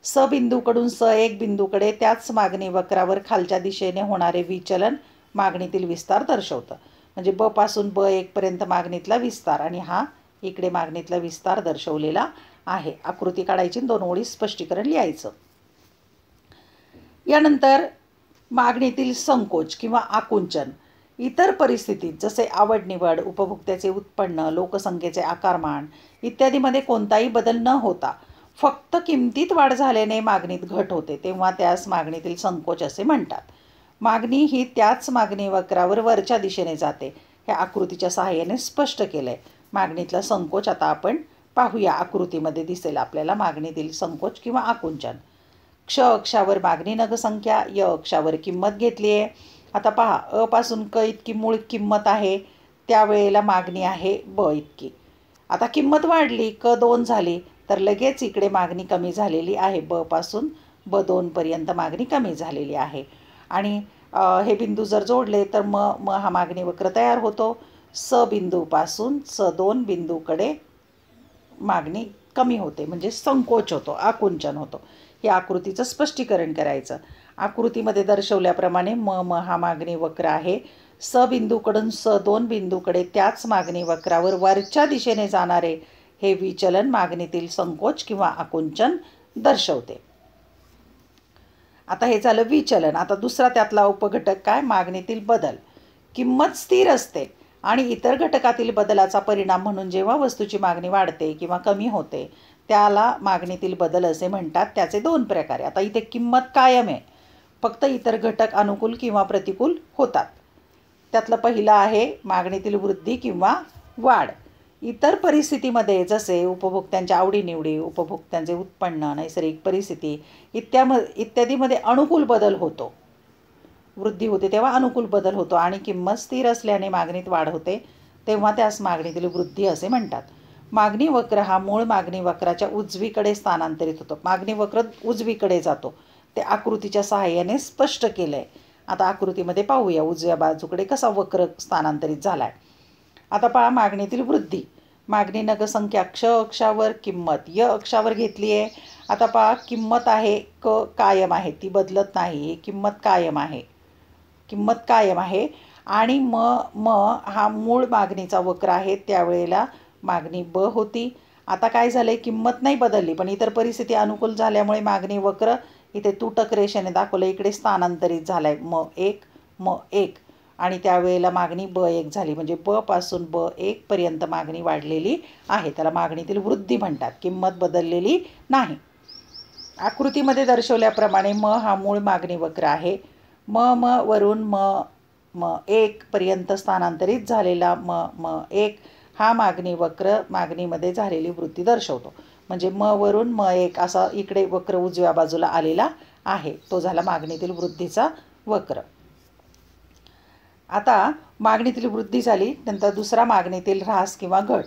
S1: स बिंदूकडून स1 बिंदूकडे त्याच मागणी वक्रावर खालच्या दिशेने होणारे विचलन मागणीतील विस्तार दर्शवतं. म्हणजे ब पासून ब1 पर्यंत मागणीतला विस्तार आणि हा इकडे मागणीतला विस्तार दर्शवलेला आहे. आकृती काढायची, 2 ओळी स्पष्टीकरण लिहायचं. यानंतर मागणीतील संकोच किंवा आकुंचन. इतर परिस्थितीत जसे आवड निवड, उपभोक्त्याचे उत्पन्न, लोकसंख्येचे आकारमान इत्यादीमध्ये कोणताही बदल न होता फक्त किमतीत वाढ झाल्याने मागणीत घट होते, तेव्हा त्यास मागणीतील संकोच असे म्हणतात. मागणी ही त्याच मागणी वक्रावर वरच्या दिशेने जाते. हे आकृतीच्या सहाय्याने स्पष्ट केलं आहे. मागणीतला संकोच आता आपण पाहूया. आकृतीमध्ये दिसेल आपल्याला मागणीतील संकोच किंवा आकुंचन. क्ष अक्षावर मागणी नगसंख्या, य अक्षावर किंमत घेतली आहे. आता पहा, अ पासून क इतकी मूळ किंमत आहे, त्यावेळेला मागणी आहे ब इतकी. आता किंमत वाढली, क 2 झाली, तर लगेच इकडे मागणी कमी झालेली आहे. ब पासून ब2 पर्यंत मागणी कमी झालेली आहे. आणि हे बिंदू जर जोडले तर म हा मागणी वक्र तयार होतो. स बिंदूपासून स2 बिंदूकडे मागणी कमी होते, म्हणजे संकोच होतो, आकुंचन होतो. या आकृतीचं स्पष्टीकरण करायचं. आकृतीमध्ये दर्शवल्याप्रमाणे म हा मागणी वक्र आहे. स बिंदूकडून स2 बिंदूकडे त्याच मागणी वक्रावर वरच्या दिशेने जाणारे हे विचलन मागणीतील संकोच किंवा आकुंचन दर्शवते. आता हे झालं विचलन. आता दुसरा त्यातला उपघटक काय? मागणीतील बदल. किंमत स्थिर असते आणि इतर घटकातील बदलाचा परिणाम म्हणून जेव्हा वस्तूची मागणी वाढते किंवा कमी होते त्याला मागणीतील बदल असे म्हणतात. त्याचे 2 प्रकार. आता इथे किंमत कायम आहे, फक्त इतर घटक अनुकूल किंवा प्रतिकूल होतात. त्यातलं पहिलं आहे मागणीतील वृद्धी किंवा वाढ. इतर परिस्थितीमध्ये जसे उपभोक्त्यांच्या आवडीनिवडी, उपभोक्त्यांचे उत्पन्न, नैसर्गिक परिस्थिती इत्यादीमध्ये अनुकूल बदल होतो. वृद्धी होते तेव्हा अनुकूल बदल होतो आणि किंमत स्थिर असल्याने मागणीत वाढ होते तेव्हा त्यास मागणीतील वृद्धी असे म्हणतात. मागणी वक्र हा मूळ मागणी वक्राच्या उजवीकडे स्थानांतरित होतो. मागणी वक्र उजवीकडे जातो, ते आकृतीच्या सहाय्याने स्पष्ट केलं आहे. आता आकृतीमध्ये पाहूया उजव्या बाजूकडे कसा वक्र स्थानांतरित झाला आहे. आता पहा मागणीतील वृद्धी. मागणी नगसंख्या क्ष अक्षावर, किंमत य अक्षावर घेतली आहे. आता पहा किंमत आहे क कायम आहे, ती बदलत नाही. किंमत कायम आहे, किंमत कायम आहे. आणि म हा मूळ मागणीचा वक्र आहे, त्यावेळेला मागणी ब होती. आता काय झालं आहे, किंमत नाही बदलली पण इतर परिस्थिती अनुकूल झाल्यामुळे मागणी वक्र इथे तुटक रेषेने दाखवलं इकडे स्थानांतरित झाला आहे. म1 आणि त्यावेळेला मागणी ब1 झाली, म्हणजे ब पासून ब1 पर्यंत मागणी वाढलेली आहे. त्याला मागणीतील वृद्धी म्हणतात. किंमत बदललेली नाही. आकृतीमध्ये दर्शवल्याप्रमाणे म हा मूळ मागणी वक्र आहे. वरून म1 पर्यंत स्थानांतरित झालेला म1 हा मागणी वक्र मागणीमध्ये झालेली वृद्धी दर्शवतो. म्हणजे वरून म1 असा इकडे वक्र उजव्या बाजूला आलेला आहे. तो झाला मागणीतील वृद्धीचा वक्र. आता मागणीतील वृद्धी झाली, नंतर दुसरा मागणीतील ऱ्हास किंवा घट.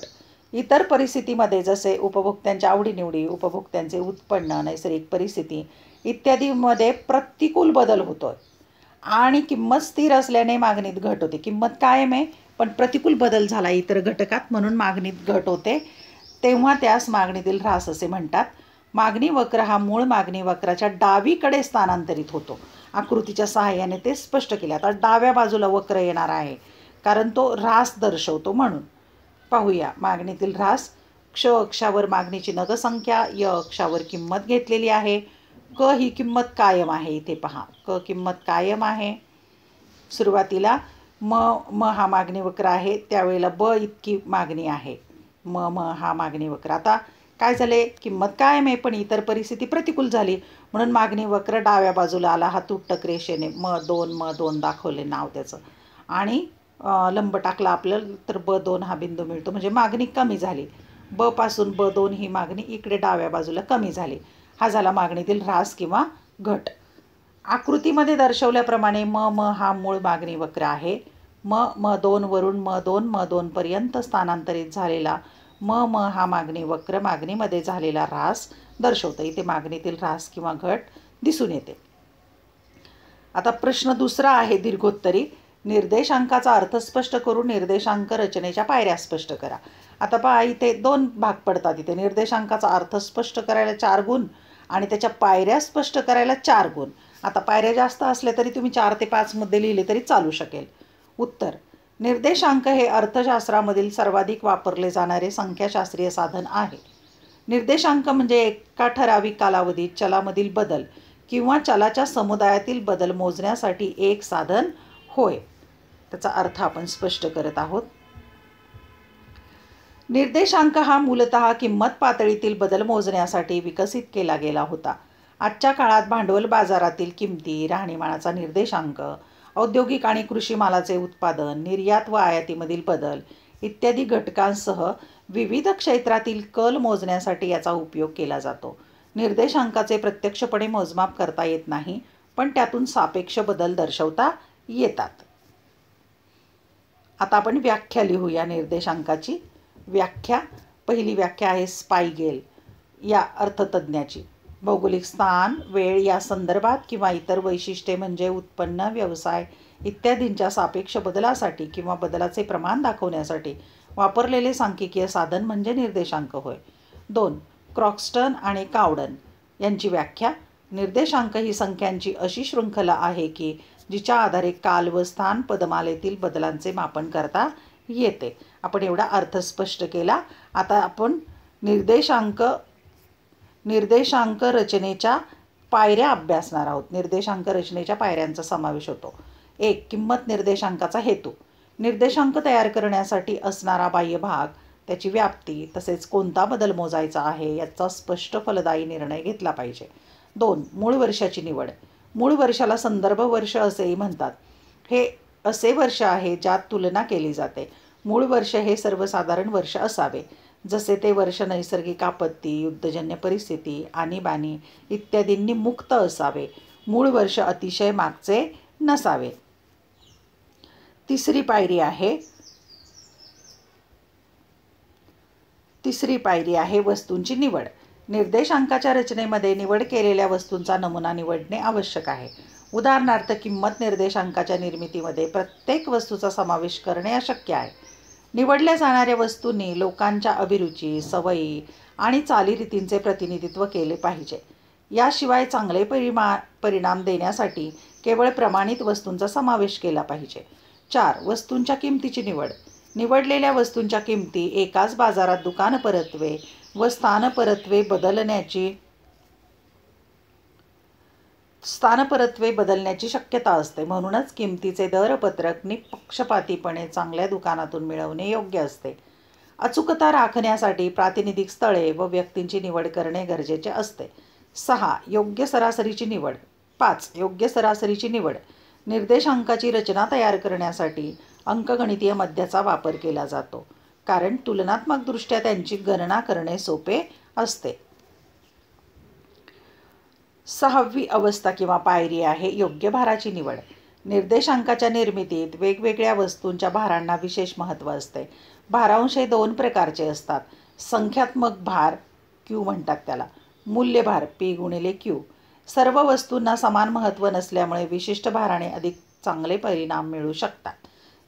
S1: इतर परिस्थितीमध्ये जसे उपभोक्त्यांच्या आवडीनिवडी, उपभोक्त्यांचे उत्पन्न, नैसर्गिक परिस्थिती इत्यादीमध्ये प्रतिकूल बदल होतोय आणि किंमत स्थिर असल्याने मागणीत घट होते. किंमत कायम आहे पण प्रतिकूल बदल झाला इतर घटकात म्हणून मागणीत घट होते, तेव्हा त्यास मागणीतील ऱ्हास असे म्हणतात. मागणी वक्र हा मूळ मागणी वक्राच्या डावीकडे स्थानांतरित होतो. आकृतीच्या सहाय्याने ते स्पष्ट केले. आता डाव्या बाजूला वक्र येणार आहे कारण तो ऱ्हास दर्शवतो म्हणून. पाहूया मागणीतील ऱ्हास. क्ष अक्षावर मागणीची नगसंख्या, य अक्षावर किंमत घेतलेली आहे. क ही किंमत कायम आहे. इथे पहा क किंमत कायम आहे. सुरुवातीला म हा मागणी वक्र आहे, त्यावेळेला ब इतकी मागणी आहे. म हा मागणी वक्र. आता काय झाले, किंमत कायम आहे पण इतर परिस्थिती प्रतिकूल झाली म्हणून मागणी वक्र डाव्या बाजूला आला. हा तुटक रेषेने म2 दाखवले नाव त्याचं आणि लंब टाकला आपल्याला तर ब2 हा बिंदू मिळतो, म्हणजे मागणी कमी झाली. ब पासून ब2 ही मागणी इकडे डाव्या बाजूला कमी झाली. हा झाला मागणीतील ऱ्हास किंवा घट. आकृतीमध्ये दर्शवल्याप्रमाणे म हा मूळ मागणी वक्र आहे. म2 वरून म2 पर्यंत स्थानांतरित झालेला म हा मागणी वक्र मागणीमध्ये झालेला ऱ्हास दर्शवतो. इथे मागणीतील ऱ्हास किंवा घट दिसून येते. आता प्रश्न दुसरा आहे दीर्घोत्तरी. निर्देशांकाचा अर्थ स्पष्ट करून निर्देशांक रचनेच्या पायऱ्या स्पष्ट करा. आता पहा इथे 2 भाग पडतात. इथे निर्देशांकाचा अर्थ स्पष्ट करायला 4 गुण आणि त्याच्या पायऱ्या स्पष्ट करायला 4 गुण. आता पायऱ्या जास्त असल्या तरी तुम्ही 4 ते 5 मुद्दे लिहिले तरी चालू शकेल. उत्तर. निर्देशांक हे अर्थशास्त्रामधील सर्वाधिक वापरले जाणारे संख्याशास्त्रीय साधन आहे. निर्देशांक म्हणजे एका ठराविक कालावधीत चलामधील बदल किंवा चलाच्या समुदायातील बदल मोजण्यासाठी एक साधन होय. त्याचा अर्थ आपण स्पष्ट करत आहोत. निर्देशांक हा मूलतः किंमत पातळीतील बदल मोजण्यासाठी विकसित केला गेला होता. आजच्या काळात भांडवल बाजारातील किमती, राहणीमानाचा निर्देशांक औद्योगिक आणि कृषी मालाचे उत्पादन, निर्यात व आयातीमधील बदल इत्यादी घटकांसह विविध क्षेत्रातील कल मोजण्यासाठी याचा उपयोग केला जातो. निर्देशांकाचे प्रत्यक्षपणे मोजमाप करता येत नाही, पण त्यातून सापेक्ष बदल दर्शवता येतात. आता आपण व्याख्या लिहूया निर्देशांकाची. व्याख्या, पहिली व्याख्या आहे स्पाइगेल या अर्थतज्ज्ञाची. भौगोलिक स्थान, वेळ या संदर्भात किंवा इतर वैशिष्ट्ये म्हणजे उत्पन्न, व्यवसाय इत्यादींच्या सापेक्ष बदलासाठी किंवा बदलाचे प्रमाण दाखवण्यासाठी वापरलेले सांख्यिकीय साधन म्हणजे निर्देशांक होय. 2. क्रॉक्स्टन आणि कावडन यांची व्याख्या. निर्देशांक ही संख्यांची अशी शृंखला आहे की जिच्या आधारे काल व स्थान पदमालेतील बदलांचे मापन करता येते. आपण एवढा अर्थ स्पष्ट केला. आता आपण निर्देशांक रचनेच्या पायऱ्या अभ्यासणार आहोत. निर्देशांक रचनेच्या पायऱ्यांचा समावेश होतो. 1. किंमत निर्देशांकाचा हेतू. निर्देशांक तयार करण्यासाठी असणारा बाह्य भाग, त्याची व्याप्ती तसेच कोणता बदल मोजायचा आहे याचा स्पष्ट फलदायी निर्णय घेतला पाहिजे. 2. मूळ वर्षाची निवड. मूळ वर्षाला संदर्भ वर्ष असेही म्हणतात. हे असे वर्ष आहे ज्यात तुलना केली जाते. मूळ वर्ष हे सर्वसाधारण वर्ष असावे, जसे ते वर्ष नैसर्गिक आपत्ती, युद्धजन्य परिस्थिती, आणीबाणी इत्यादींनी मुक्त असावे. मूळ वर्ष अतिशय मागचे नसावे. तिसरी पायरी आहे वस्तूंची निवड. निर्देशांकाच्या रचनेमध्ये निवड केलेल्या वस्तूंचा नमुना निवडणे आवश्यक आहे. उदाहरणार्थ, किंमत निर्देशांकाच्या निर्मितीमध्ये प्रत्येक वस्तूचा समावेश करणे अशक्य आहे. निवडल्या जाणाऱ्या वस्तूंनी लोकांच्या अभिरुची, सवयी आणि चालीरीतींचे प्रतिनिधित्व केले पाहिजे. याशिवाय चांगले परिणाम देण्यासाठी केवळ प्रमाणित वस्तूंचा समावेश केला पाहिजे. 4. वस्तूंच्या किमतीची निवड. निवडलेल्या वस्तूंच्या किमती एकाच बाजारात दुकान परत्वे व स्थान परत्वे बदलण्याची शक्यता असते. म्हणूनच किमतीचे दरपत्रक निःपक्षपातीपणे चांगल्या दुकानातून मिळवणे योग्य असते. अचूकता राखण्यासाठी प्रातिनिधिक स्थळे व व्यक्तींची निवड करणे गरजेचे असते. 6. योग्य सरासरीची निवड. 5. योग्य सरासरीची निवड. निर्देशांकाची रचना तयार करण्यासाठी अंकगणितीय मध्याचा वापर केला जातो, कारण तुलनात्मकदृष्ट्या त्यांची गणना करणे सोपे असते. 6वी अवस्था किंवा पायरी आहे योग्य भाराची निवड. निर्देशांकाच्या निर्मितीत वेगवेगळ्या वस्तूंच्या भारांना विशेष महत्त्व असते. भारांश हे 2 प्रकारचे असतात. संख्यात्मक भार, क्यू म्हणतात त्याला, मूल्यभार, P/Q. सर्व वस्तूंना समान महत्त्व नसल्यामुळे विशिष्ट भाराने अधिक चांगले परिणाम मिळू शकतात.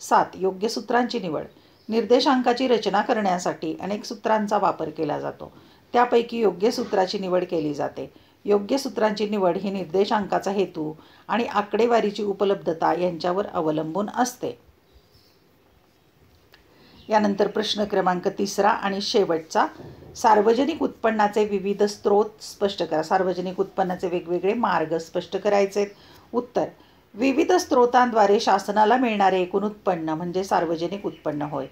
S1: 7. योग्य सूत्रांची निवड. निर्देशांकाची रचना करण्यासाठी अनेक सूत्रांचा वापर केला जातो. त्यापैकी योग्य सूत्राची निवड केली जाते. योग्य सूत्रांची निवड ही निर्देशांकाचा हेतू आणि आकडेवारीची उपलब्धता यांच्यावर अवलंबून असते. यानंतर प्रश्न क्रमांक 3 आणि शेवटचा. सार्वजनिक उत्पन्नाचे विविध स्रोत स्पष्ट करा. सार्वजनिक उत्पन्नाचे वेगवेगळे मार्ग स्पष्ट करायचे. उत्तर: विविध स्रोतांद्वारे शासनाला मिळणारे एकूण उत्पन्न म्हणजे सार्वजनिक उत्पन्न होय.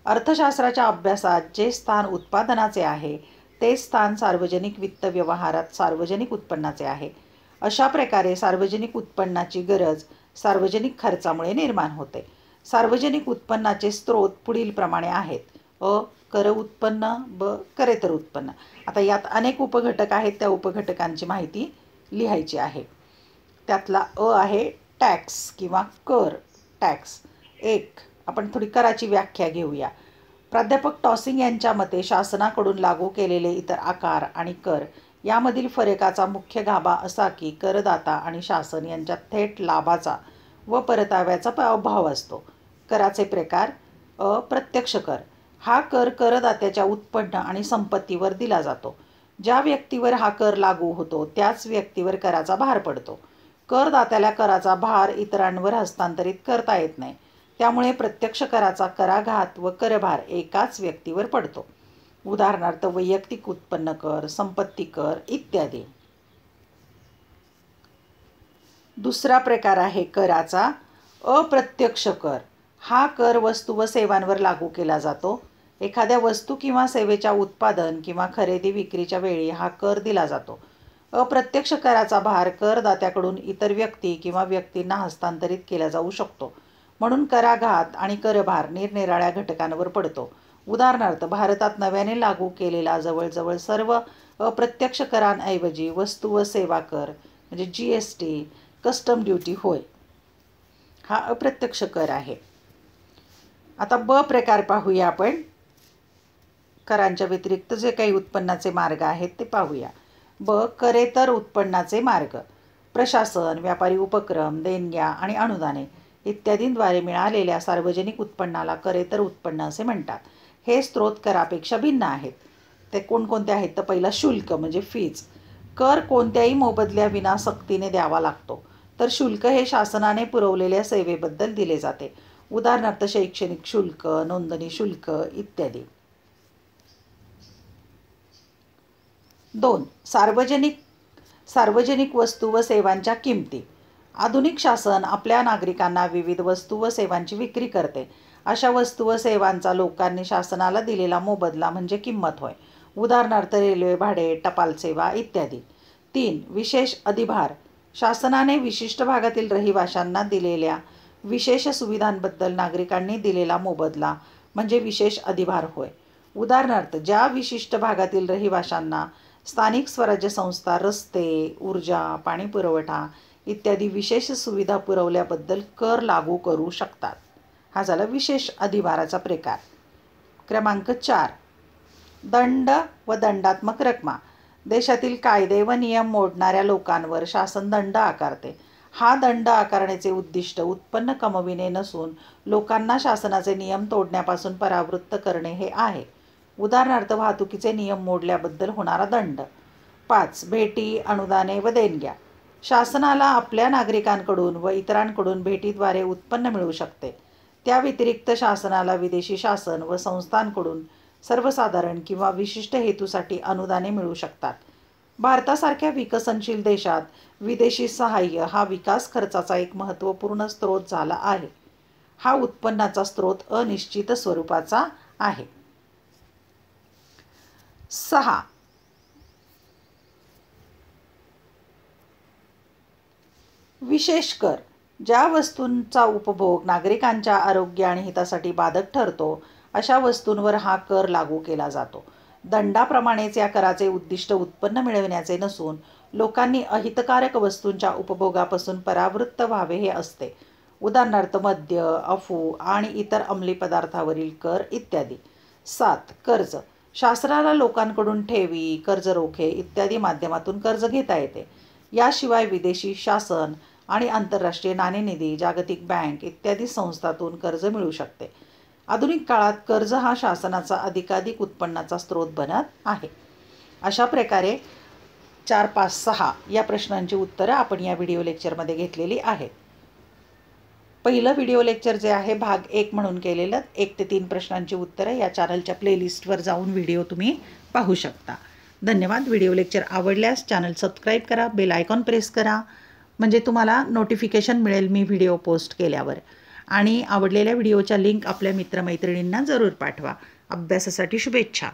S1: अर्थशास्त्राच्या अभ्यासात जे स्थान उत्पादनाचे आहे तेच स्थान सार्वजनिक वित्त व्यवहारात सार्वजनिक उत्पन्नाचे आहे. अशा प्रकारे सार्वजनिक उत्पन्नाची गरज सार्वजनिक खर्चामुळे निर्माण होते. सार्वजनिक उत्पन्नाचे स्रोत पुढील प्रमाणे आहेत. अ. कर उत्पन्न. ब. करेतर उत्पन्न. आता यात अनेक उपघटक आहेत, त्या उपघटकांची माहिती लिहायची आहे. त्यातला अ आहे टॅक्स किंवा कर, टॅक्स. 1. आपण थोडी कराची व्याख्या घेऊया. प्राध्यापक टॉसिंग यांच्या मते शासनाकडून लागू केलेले इतर आकार आणि कर यामधील फरकाचा मुख्य गाभा असा की करदाता आणि शासन यांच्यात थेट लाभाचा व परताव्याचा अभाव असतो. कराचे प्रकार. अप्रत्यक्ष कर. हा कर करदात्याच्या उत्पन्न आणि संपत्तीवर दिला जातो. ज्या व्यक्तीवर हा कर लागू होतो त्याच व्यक्तीवर कराचा भार पडतो. करदात्याला कराचा भार इतरांवर हस्तांतरित करता येत नाही. त्यामुळे प्रत्यक्ष कराचा कराघात व करभार एकाच व्यक्तीवर पडतो. उदाहरणार्थ वैयक्तिक उत्पन्न कर, संपत्ती कर इत्यादी. दुसरा प्रकार आहे कराचा अप्रत्यक्ष कर. हा कर वस्तू व सेवांवर लागू केला जातो. एखाद्या वस्तू किंवा सेवेच्या उत्पादन किंवा खरेदी विक्रीच्या वेळी हा कर दिला जातो. अप्रत्यक्ष कराचा भार करदात्याकडून इतर व्यक्ती किंवा व्यक्तींना हस्तांतरित केला जाऊ शकतो. म्हणून कराघात आणि करभार निरनिराळ्या घटकांवर पडतो. उदाहरणार्थ, भारतात नव्याने लागू केलेला जवळजवळ सर्व अप्रत्यक्ष करांऐवजी वस्तू व सेवा कर म्हणजे GST, कस्टम ड्युटी होय. हा अप्रत्यक्ष कर आहे. आता ब प्रकार पाहूया आपण. करांच्या व्यतिरिक्त जे काही उत्पन्नाचे मार्ग आहेत ते पाहूया. ब. करेतर उत्पन्नाचे मार्ग. प्रशासन, व्यापारी उपक्रम, देणग्या आणि अनुदाने इत्यादींद्वारे मिळालेल्या सार्वजनिक उत्पन्नाला करेतर उत्पन्न असे म्हणतात. हे स्त्रोत करापेक्षा भिन्न आहेत. ते कोणकोणते आहेत तर पहिला शुल्क म्हणजे फीज. कर कोणत्याही मोबदल्याविना सक्तीने द्यावा लागतो. तर शुल्क हे शासनाने पुरवलेल्या सेवेबद्दल दिले जाते. उदाहरणार्थ शैक्षणिक शुल्क, नोंदणी शुल्क इत्यादी. 2. सार्वजनिक वस्तू व सेवांच्या किमती. आधुनिक शासन आपल्या नागरिकांना विविध वस्तू व सेवांची विक्री करते. अशा वस्तू व सेवांचा लोकांनी शासनाला दिलेला मोबदला म्हणजे किंमत होय. उदाहरणार्थ रेल्वे भाडे, टपाल सेवा इत्यादी. 3. विशेष अधिभार. शासनाने विशिष्ट भागातील रहिवाशांना दिलेल्या विशेष सुविधांबद्दल नागरिकांनी दिलेला मोबदला म्हणजे विशेष अधिभार होय. उदाहरणार्थ, ज्या विशिष्ट भागातील रहिवाशांना स्थानिक स्वराज्य संस्था रस्ते, ऊर्जा, पाणी पुरवठा इत्यादी विशेष सुविधा पुरवल्याबद्दल कर लागू करू शकतात. हा झाला विशेष अधिभाराचा प्रकार. क्रमांक 4. दंड व दंडात्मक रकमा. देशातील कायदे व नियम मोडणाऱ्या लोकांवर शासन दंड आकारते. हा दंड आकारण्याचे उद्दिष्ट उत्पन्न कमविणे नसून लोकांना शासनाचे नियम तोडण्यापासून परावृत्त करणे हे आहे. उदाहरणार्थ वाहतुकीचे नियम मोडल्याबद्दल होणारा दंड. 5. भेटी, अनुदाने व देणग्या. शासनाला आपल्या नागरिकांकडून व इतरांकडून भेटीद्वारे उत्पन्न मिळू शकते. त्या व्यतिरिक्त शासनाला विदेशी शासन व संस्थांकडून सर्वसाधारण किंवा विशिष्ट हेतूसाठी अनुदाने मिळू शकतात. भारतासारख्या विकसनशील देशात विदेशी सहाय्य हा विकास खर्चाचा एक महत्त्वपूर्ण स्रोत झाला आहे. हा उत्पन्नाचा स्रोत अनिश्चित स्वरूपाचा आहे. 6. विशेष कर. ज्या वस्तूंचा उपभोग नागरिकांच्या आरोग्य आणि हितासाठी बाधक ठरतो अशा वस्तूंवर हा कर लागू केला जातो. दंडाप्रमाणेच या कराचे उद्दिष्ट उत्पन्न मिळविण्याचे नसून लोकांनी अहितकारक वस्तूंच्या उपभोगापासून परावृत्त व्हावे हे असते. उदाहरणार्थ मद्य, अफू आणि इतर अंमली पदार्थावरील कर इत्यादी. 7. कर्ज. शासनाला लोकांकडून ठेवी, कर्ज रोखे इत्यादी माध्यमातून कर्ज घेता येते. याशिवाय विदेशी शासन आणि आंतरराष्ट्रीय नाणेनिधी, जागतिक बँक इत्यादी संस्थांतून कर्ज मिळू शकते. आधुनिक काळात कर्ज हा शासनाचा अधिकाधिक उत्पन्नाचा स्रोत बनत आहे. अशा प्रकारे 4, 5, 6 या प्रश्नांची उत्तरं आपण या व्हिडिओ लेक्चरमध्ये घेतलेली आहेत. पहिलं व्हिडिओ लेक्चर जे आहे भाग 1 म्हणून केलेलं 1 ते 3 प्रश्नांची उत्तरं या चॅनलच्या प्लेलिस्टवर जाऊन व्हिडिओ तुम्ही पाहू शकता. धन्यवाद. व्हिडिओ लेक्चर आवडल्यास चॅनल सबस्क्राईब करा, बेल आयकॉन प्रेस करा म्हणजे तुम्हाला नोटिफिकेशन मिळेल मी व्हिडिओ पोस्ट केल्यावर. आणि आवडलेल्या व्हिडिओच्या लिंक आपल्या मित्रमैत्रिणींना जरूर पाठवा. अभ्यासासाठी शुभेच्छा.